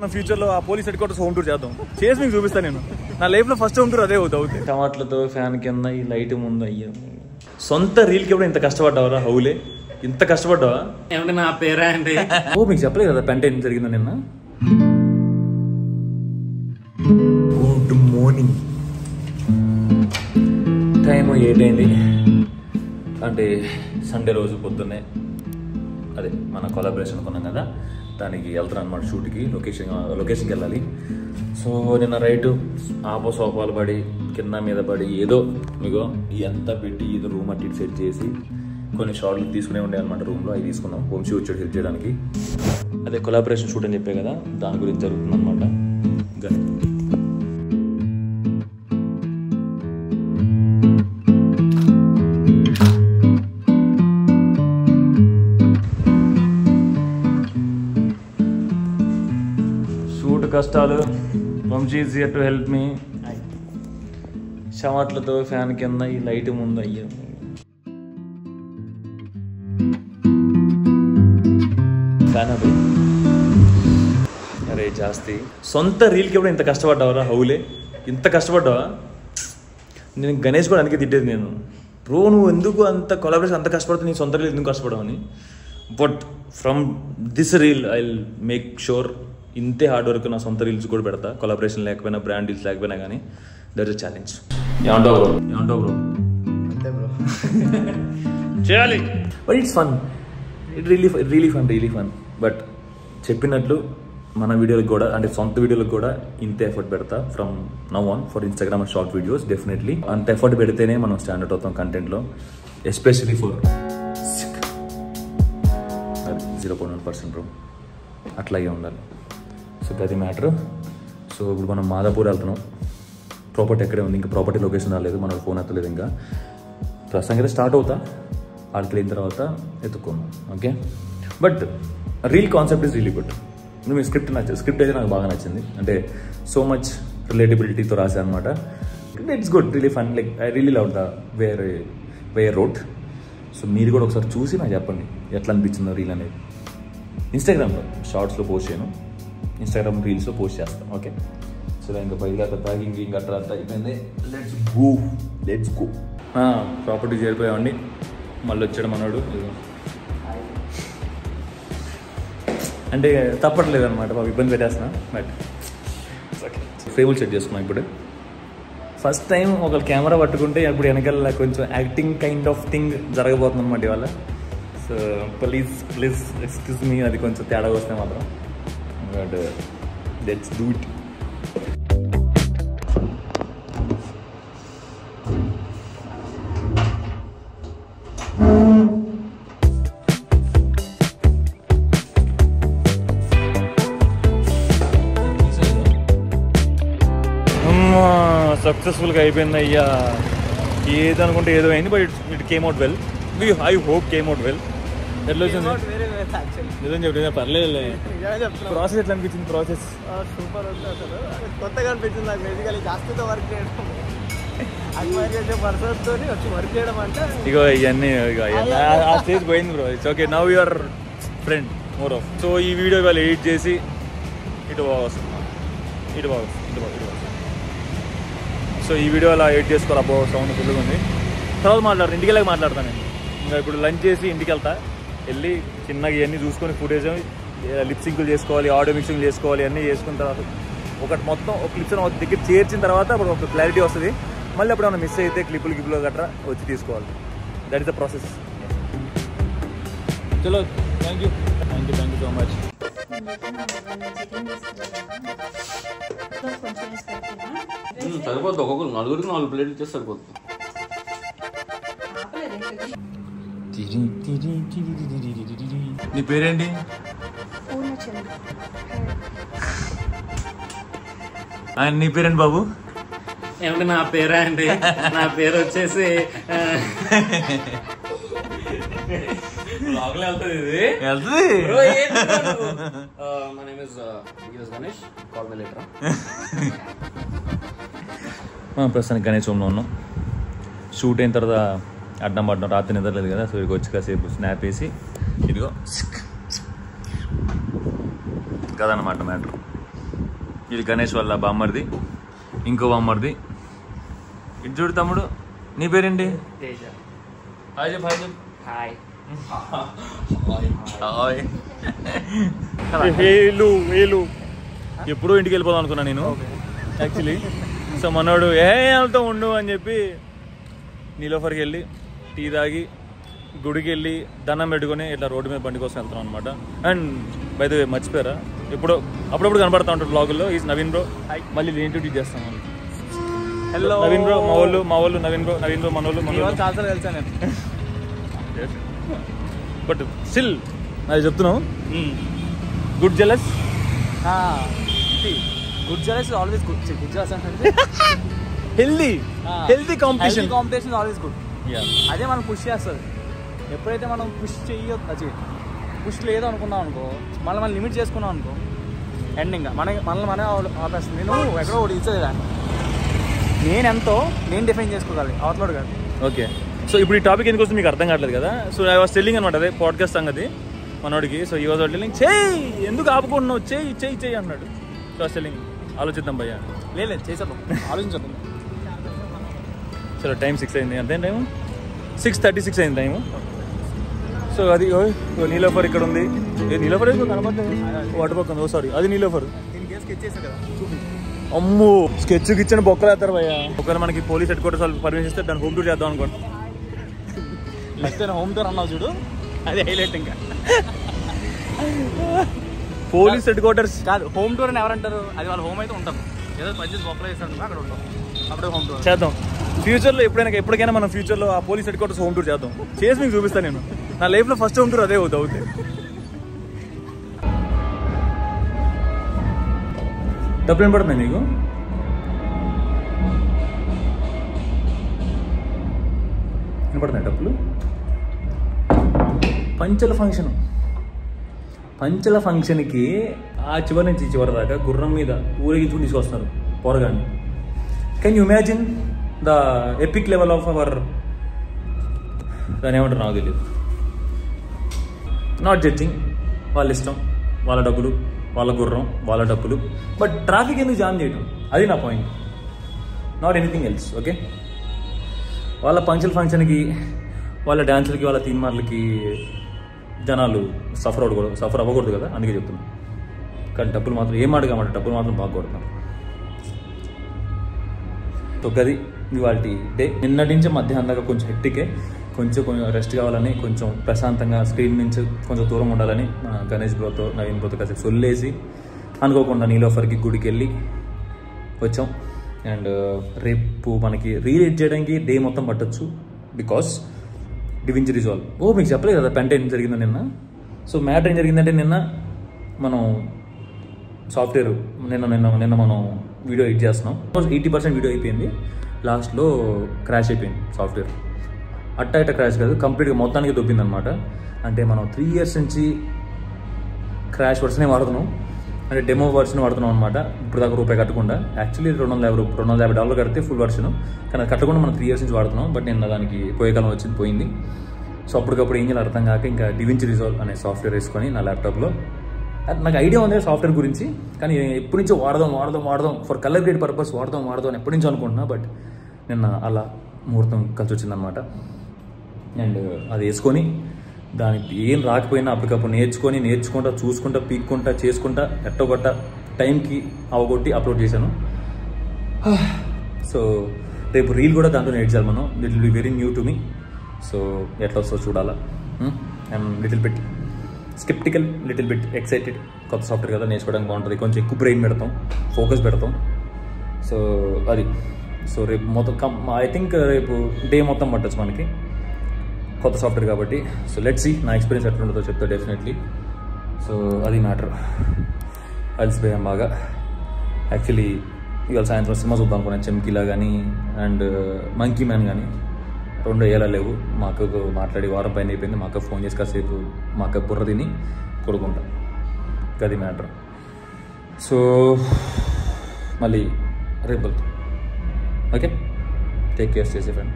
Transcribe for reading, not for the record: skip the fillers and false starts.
Future లో ఆ police head quarters home tour చేద్దాం చేసి మీకు చూపిస్తాను నేను నా లైఫ్ లో ఫస్ట్ హోమ్ టూర్ అదే అవుతుంది టమాటలతో ఫ్యాన్ కింద ఈ లైట్ ముందు అయ్యా సొంత రీల్కి ఎప్పుడు ఇంత కష్టపడ్డావరా హౌలే ఇంత కష్టపడ్డావా ఏమంటే నా పేరా అండి ఓ మీకు చెప్పలేదు కదా పెంట ఏం జరిగిందో నిన్న గుడ్ మార్నింగ్ టైం 8 అయింది అంటే సండే రోజు పొద్దున్నే అదే మన కొలాబరేషన్ కొన్నాం కదా దానికి వెళ్తాను అనమాట షూట్కి లొకేషన్కి వెళ్ళాలి సో నిన్న రైట్ ఆపో సోఫాలు పడి కింద మీద పడి ఏదో మీకు ఎంత పెట్టి ఇది రూమ్ అట్టి సెట్ చేసి కొన్ని షార్ట్లు తీసుకునే ఉండే అనమాట రూమ్లో అవి తీసుకున్నాం హోమ్ షూట్ హెల్ప్ చేయడానికి అదే కొలాబరేషన్ షూట్ అని చెప్పే కదా దాని గురించి జరుగుతుంది అనమాట కష్టాలు Vamshi is here to help మీ షమాట్లతో ఫ్యాన్ కింద ఈ లైట్ ముందు అయ్యా ఫ్యాన్ అది అరే జాస్తి సొంత రీల్కి ఎప్పుడు ఇంత కష్టపడ్డావరా హౌలే ఇంత కష్టపడ్డావా నేను గణేష్ కూడా అందుకే తిట్టేది నేను బ్రో నువ్వు ఎందుకు అంత కొలాబరేషన్ అంత కష్టపడుతుంది నీ సొంత రీల్ ఎందుకు కష్టపడవని but from this reel I will make sure ఇంతే హార్డ్ వర్క్ నా సొంత రీల్స్ కూడా పెడతా కొలాబరేషన్ లేకపోయినా బ్రాండ్ డీల్స్ లేకపోయినా కానీ దట్ ఇస్ ఛాలెంజ్ ఏమంటావు బ్రో చేయాలి but it's fun it really fun but చెప్పినట్లు మన వీడియోలకు కూడా అంటే సొంత వీడియోలకు కూడా ఇంత ఎఫర్ట్ పెడతా from now on for Instagram and short videos definitely అంత ఎఫర్ట్ పెడితేనే మనం స్టాండర్డ్ అవుతాం కంటెంట్లో ఎస్పెషలీ ఫర్ 0.1% బ్రో అట్లాగే ఉండాలి సో అది మ్యాటర్ సో ఇప్పుడు మనం మాదాపూర్ వెళ్తున్నాం ప్రాపర్టీ ఎక్కడే ఉంది ఇంకా ప్రాపర్టీ లొకేషన్ రాలేదు మన ఫోన్ ఎత్తలేదు ఇంకా ప్రస్తుతానికి అయితే స్టార్ట్ అవుతా ఆడికి వెళ్ళిన తర్వాత ఎత్తుకున్నాం okay but reel concept is really good మీ స్క్రిప్ట్ అయితే నాకు బాగా నచ్చింది అంటే సో మచ్ రిలేటబిలిటీతో రాశాను అనమాట it's good really fun like I really love the wear road so మీరు కూడా ఒకసారి చూసి నాకు చెప్పండి ఎట్లా అనిపించిందో రీల్ అనేది ఇన్స్టాగ్రామ్లో షార్ట్స్లో పోస్ట్ చేయను ఇన్స్టాగ్రామ్ రీల్స్లో పోస్ట్ చేస్తాం ఓకే సో ఇంకా పైగా ప్యాకింగ్ ఇంకా అట్లా అంతా అయిపోయింది లెట్స్ గో ప్రాపర్టీ చేరిపోయామండి మళ్ళీ వచ్చాడు మనోడు అంటే తప్పట్లేదు అనమాట బాబు ఇబ్బంది పెట్టేస్తున్నా బట్ ఫ్రేములు సెట్ చేసుకున్నాం ఇప్పుడు ఫస్ట్ టైం ఒక కెమెరా పట్టుకుంటే అప్పుడు వెనకాల కొంచెం యాక్టింగ్ కైండ్ ఆఫ్ థింగ్ జరగబోతుంది అనమాట ఇవాళ సో ప్లీజ్ ఎక్స్క్యూజ్ మీ అది కొంచెం తేడా వస్తే మాత్రం బట్ లెట్స్ డూ ఇట్ సక్సెస్ఫుల్గా అయిపోయింది అయ్యా ఏదనుకుంటే ఏదో అయింది but it came out well I hope came out well ఎట్లా వచ్చింది నిజం చెప్తే పర్లేదు ప్రాసెస్ ఎట్లా అనిపించింది ప్రాసెస్ సూపర్ ఉంది అసలు కొత్తగా అనిపించింది నాకు బేసికలీ జాస్తితో వర్క్ చేయడం పర్సన్తో వచ్చి వర్క్ చేయడం అంటే ఇగో ఇవన్నీ ఆ స్టేజ్ పోయింది bro it's okay now your friend more of so ఈ వీడియో వాళ్ళు ఎడిట్ చేసి ఇటు బాగా సో ఈ వీడియో అలా ఎడిట్ చేసుకోవాలి అబ్బో సౌండ్ ఫుల్గా ఉంది తర్వాత మాట్లాడతాను ఇంటికి వెళ్ళాక మాట్లాడతాను నేను ఇంకా ఇప్పుడు లంచ్ చేసి ఇంటికి వెళ్తా వెళ్ళి చిన్నగా ఇవన్నీ చూసుకొని ఫుటేజ్ లిప్ సింకులు చేసుకోవాలి ఆడియో మిక్సింగ్ చేసుకోవాలి అన్నీ చేసుకున్న తర్వాత ఒకటి మొత్తం ఒక క్లిప్స్ దగ్గర చేర్చిన తర్వాత అప్పుడు ఒక క్లారిటీ వస్తుంది మళ్ళీ అప్పుడు ఏమైనా మిస్ అయితే క్లిప్పులు గట్రా వచ్చి తీసుకోవాలి దట్ ఈస్ ద ప్రాసెస్ చలో థ్యాంక్ యూ సో మచ్ సరిపోద్ది ఒక్కొక్కరు 4 ప్లేట్లు ఇచ్చేసి సరిపోద్ది నీ పేరేంటి నీ పేరేంటి బాబు ఏమంటే నా పేరా అండి నా పేరు వచ్చేసి ప్రస్తుతానికి గణేష్ హోమ్లో ఉన్నాం షూట్ అయిన తర్వాత అడ్డం పడ్డం రాత్రి నిద్రలేదు కదా సో ఇక్కడికి వచ్చి కాసేపు స్నాప్ వేసి ఇదిగో కదన్నమాట మ్యాటర్ ఇది గణేష్ వాళ్ళ బామ్మర్ది, ఇంకో బామ్మర్ది. ఇటు చూడు తమ్ముడు, నీ పేరేంటి? తేజ. హాయ్ చెప్పు, హాయ్ చెప్పు. హాయ్. హేలు ఎప్పుడూ ఇంటికి వెళ్ళిపోదాం అనుకున్నా నేను యాక్చువల్లీ. సో మనోడు వెళ్తూ ఉండు అని చెప్పి నీలోఫర్కి వెళ్ళి టీ తాగి గుడికి వెళ్ళి దండం పెట్టుకొని ఇట్లా రోడ్డు మీద బండి కోసం వెళ్తాం అనమాట. అండ్ బై ద వే మర్చిపోయారా, అప్పుడప్పుడు కనబడతా ఉంటారు బ్లాగుల్లో. ఈ నవీన్ బ్రో, మళ్ళీ ఇంట్రొడ్యూస్ చేస్తాం. హలో నవీన్ బ్రో, మా వాళ్ళు నవీన్ బ్రో మనోళ్ళు చాలా కలిసా నేను. బట్ స్టిల్ అది చెప్తున్నావు, good jealous. Good jealous always good. Good jealous అంటే హెల్దీ కాంపిటీషన్ ఆల్వేస్ గుడ్. అదే మనం పుష్ చేస్తుంది. ఎప్పుడైతే మనం పుష్ పుష్ లేదు అనుకున్నాం అనుకో, మనం లిమిట్ చేసుకున్నాం అనుకో, ఎండింగ్ మనల్ని ఆపేస్తుంది. నేను ఎక్కడో ఒకటి ఇచ్చేదాన్ని, నేను ఎంతో నేను డిఫైన్ చేసుకోగలి, అవతలోడు కాదు. ఓకే, సో ఇప్పుడు ఈ టాపిక్ ఎందుకు వస్తుంది మీకు అర్థం కావట్లేదు కదా. సో ఐ వాస్ టెల్లింగ్ అనమాట, అదే పాడ్కాస్ట్ సంగతి మనోడికి. సో ఈ వాజ్ టెల్లింగ్, చెయ్యి ఎందుకు ఆపుకుంటున్నావు, చెయ్యి అన్నాడు. సో వాస్ టెల్లింగ్, ఆలోచిద్దాం భయ్యా. లేదు చేసేద్దాం, ఆలోచించద్దాం. సరే టైం 6 అయింది, అంతే టైము 6:36 అయింది టైము. సో అది నీలోఫర్ ఇక్కడ ఉంది. నీలోఫర్ కనపడలేదు, వాటర్ పక్క ఉంది. సారీ, అది నీలోఫర్. అమ్మో, స్కెచ్ గిచ్చని బొక్కలు వేస్తారు భయ్య. ఒకవేళ మనకి పోలీస్ హెడ్ క్వార్టర్స్ వాళ్ళు పర్మిషన్ ఇస్తే దాన్ని హోమ్ టూర్ చేద్దాం అనుకోండి. లేకపోతే హోమ్ టూర్ అన్నావు చూడు, అది హైలైట్. ఇంకా పోలీస్ హెడ్ క్వార్టర్స్ కాదు, హోమ్ టూర్ అని ఎవరంటారు? అది వాళ్ళ హోమ్ అయితే ఉంటాం, ఏదో మధ్య బొక్కలు వేస్తాను అక్కడ ఉంటాం, అప్పుడే హోమ్ టూర్ చేద్దాం. ఫ్యూచర్లో ఎప్పటికైనా మనం ఫ్యూచర్లో ఆ police head quarters home tour చేద్దాం. చేసి మీకు చూపిస్తాను నేను. నా లైఫ్లో ఫస్ట్ హోమ్ టూర్ అదే అవుతుంది. డబ్బులు ఏం పడుతున్నాయి మీకు? ఏం పడుతున్నాయి డబ్బులు? పంచల ఫంక్షన్కి ఆ చివరి నుంచి చివరి దాకా గుర్రం మీద ఊరేగించుకుని తీసుకొస్తున్నారు పోరగాన్ని. Can you imagine the epic level of our, దాని ఏమంటారు నాకు తెలియదు. నాట్ జడ్జింగ్, వాళ్ళ ఇష్టం, వాళ్ళ డబ్బులు, వాళ్ళ గుర్రం, వాళ్ళ డబ్బులు. బట్ ట్రాఫిక్ ఎందుకు జామ్ చేయడం, అది నా point. Not anything else. Okay, వాళ్ళ ఫంక్షన్కి, వాళ్ళ డ్యాన్సులకి, వాళ్ళ తీన్మార్లకి జనాలు సఫర్ అవ్వకూడదు కదా, అందుకే చెప్తున్నాను. కానీ డబ్బులు మాత్రం ఏం అడగమాట, డబ్బులు మాత్రం బాగా కొడుతున్నారు. సో గది ఇవాళ డే. నిన్నటి నుంచి మధ్యాహ్నం దాకా కొంచెం హెక్టికే, కొంచెం రెస్ట్ కావాలని, కొంచెం ప్రశాంతంగా స్క్రీన్ నుంచి కొంచెం దూరం ఉండాలని గణేష్ బ్రోతో నవీన్ బ్రోతో కాసేపు సొల్లేసి అనుకోకుండా నీలోఫర్కి గుడికి వెళ్ళి వచ్చాం. అండ్ రేపు మనకి రీరేట్ చేయడానికి డే మొత్తం పట్టచ్చు, బికాస్ డివించి రిజాల్వ్. మీకు చెప్పలేదు కదా పెంట ఏం జరిగిందో నిన్న. సో మ్యాటర్ ఏం జరిగిందంటే, నిన్న మనం సాఫ్ట్వేర్ నిన్న మనం వీడియో ఎడిట్ చేస్తున్నాం. 80% వీడియో అయిపోయింది, లాస్ట్లో క్రాష్ అయిపోయింది సాఫ్ట్వేర్. అట్ట క్రాష్ కాదు, కంప్లీట్గా మొత్తానికి దొబ్బింది అనమాట. అంటే మనం 3 years నుంచి క్రాష్ వర్షనే వాడుతున్నాం, అంటే డెమో వర్షన్ వాడుతున్నాం అనమాట. ఇప్పుడు దాకా రూపాయి కట్టకుండా. యాక్చువల్లీ $250 కడితే ఫుల్ వర్షన్, కానీ అది కట్టకుండా మనం 3 years నుంచి వాడుతున్నాం. బట్ నిన్న దానికి పోయే కాలం పోయింది. సో అప్పటికప్పుడు ఏం చేయాలి అర్థం కాక ఇంకా డివించి రిజాల్వ్ అనే సాఫ్ట్వేర్ వేసుకొని నా ల్యాప్టాప్లో, నాకు ఐడియా ఉంది సాఫ్ట్వేర్ గురించి, కానీ ఎప్పటి నుంచో వాడదాం ఫర్ కలర్ గ్రేడ్ పర్పస్ వాడదాం అని ఎప్పటి నుంచో అనుకుంటున్నా. బట్ నిన్న అలా ముహూర్తం కలిసి వచ్చిందనమాట. అండ్ అది వేసుకొని దానికి ఏం రాకపోయినా అప్పటికప్పుడు నేర్చుకుంటా చూసుకుంటా పీక్కుంటా చేసుకుంటా ఎట్టగొట్ట టైంకి అవగొట్టి అప్లోడ్ చేశాను. సో రేపు రీల్ కూడా దాంట్లో నేర్చాలి మనం. It will be very new to me. So ఎట్లా వస్తుందో చూడాలా. I'm little bit sceptical, little bit excited. కొత్త సాఫ్ట్వేర్ కదా, నేర్చుకోవడానికి బాగుంటుంది. కొంచెం ఎక్కువ బ్రెయిన్ పెడతాం, ఫోకస్ పెడతాం. సో అది. సో రేపు మొత్తం ఐ థింక్ రేపు డే మొత్తం పట్టచ్చు మనకి, కొత్త సాఫ్ట్వేర్ కాబట్టి. సో లెట్స్ సీ నా ఎక్స్పీరియన్స్ ఎట్లా ఉంటుందో చెప్తా డెఫినెట్లీ. సో అది మ్యాటర్. అలసిపోయాం బాగా. యాక్చువల్లీ ఇవాళ సాయంత్రం సినిమా చూద్దాం అనుకున్నాను, చెమ్కీలా కానీ అండ్ మంకీ మ్యాన్ కానీ. 2 ఏళ్ళ లేవు. మా అక్కకు మాట్లాడి వారం పైన అయిపోయింది. మా అక్క ఫోన్ చేసి కాసేపు మా అక్క బుర్ర తిని కొడుకుంటా. అది మ్యాటర్. సో మళ్ళీ రేపు వెళ్తాం. Okay, take care, stay safe and